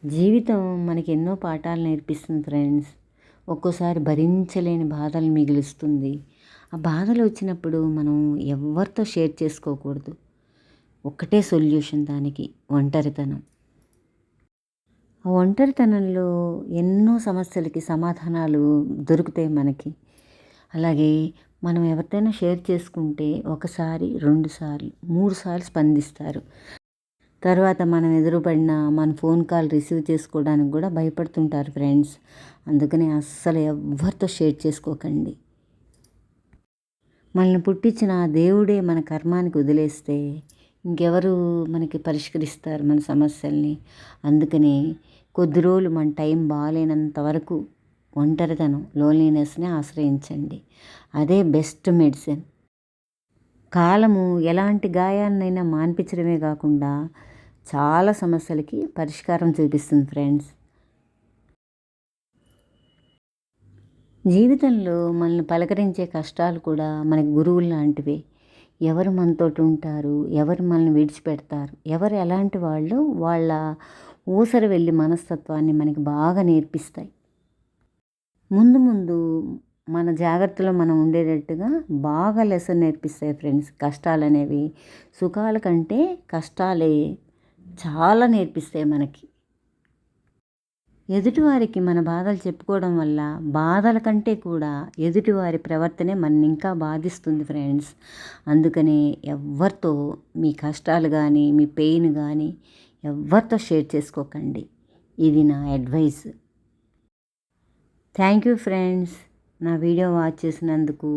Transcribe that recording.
జీవితం మనకి ఎన్నో పాఠాలు నేర్పిస్తుంది ఫ్రెండ్స్. ఒక్కోసారి భరించలేని బాధలు మిగులుస్తుంది. ఆ బాధలు వచ్చినప్పుడు మనం ఎవరితో షేర్ చేసుకోకూడదు. ఒక్కటే సొల్యూషన్ దానికి ఒంటరితనం. ఆ ఒంటరితనంలో ఎన్నో సమస్యలకి సమాధానాలు దొరుకుతాయి మనకి. అలాగే మనం ఎవరితోనైనా షేర్ చేసుకుంటే ఒకసారి, 2 సార్లు, 3 సార్లు స్పందిస్తారు. తర్వాత మనం ఎదురుపడిన మన ఫోన్ కాల్ రిసీవ్ చేసుకోవడానికి కూడా భయపడుతుంటారు ఫ్రెండ్స్. అందుకని అస్సలు ఎవ్వరితో షేర్ చేసుకోకండి. మనల్ని పుట్టించిన ఆ దేవుడే మన కర్మానికి వదిలేస్తే ఇంకెవరు మనకి పరిష్కరిస్తారు మన సమస్యల్ని. అందుకని కొద్ది రోజులు మన టైం బాగాలేనంత వరకు ఒంటరితనం, లోన్లీనెస్ని ఆశ్రయించండి. అదే బెస్ట్ మెడిసిన్. కాలము ఎలాంటి గాయాన్నైనా మాన్పించడమే కాకుండా చాలా సమస్యలకి పరిష్కారం చూపిస్తుంది ఫ్రెండ్స్. జీవితంలో మనల్ని పలకరించే కష్టాలు కూడా మనకి గురువులు లాంటివే. ఎవరు మనతోటి ఉంటారు, ఎవరు మనల్ని విడిచిపెడతారు, ఎవరు ఎలాంటి వాళ్ళు వాళ్ళ ఊసర వెళ్ళి మనస్తత్వాన్ని మనకి బాగా నేర్పిస్తాయి. ముందు ముందు మన జాగ్రత్తలో మనం ఉండేటట్టుగా బాగా లెసన్ నేర్పిస్తాయి ఫ్రెండ్స్. కష్టాలనేవి సుఖాల కంటే కష్టాలే చాలా నేర్పిస్తాయి మనకి. ఎదుటివారికి మన బాధలు చెప్పుకోవడం వల్ల బాధల కంటే కూడా ఎదుటివారి ప్రవర్తనే మనని ఇంకా బాధిస్తుంది ఫ్రెండ్స్. అందుకనే ఎవరితో మీ కష్టాలు కానీ మీ పెయిన్ కానీ ఎవరితో షేర్ చేసుకోకండి. ఇది నా అడ్వైస్. థ్యాంక్ యూ ఫ్రెండ్స్, నా వీడియో వాచ్ చేసినందుకు.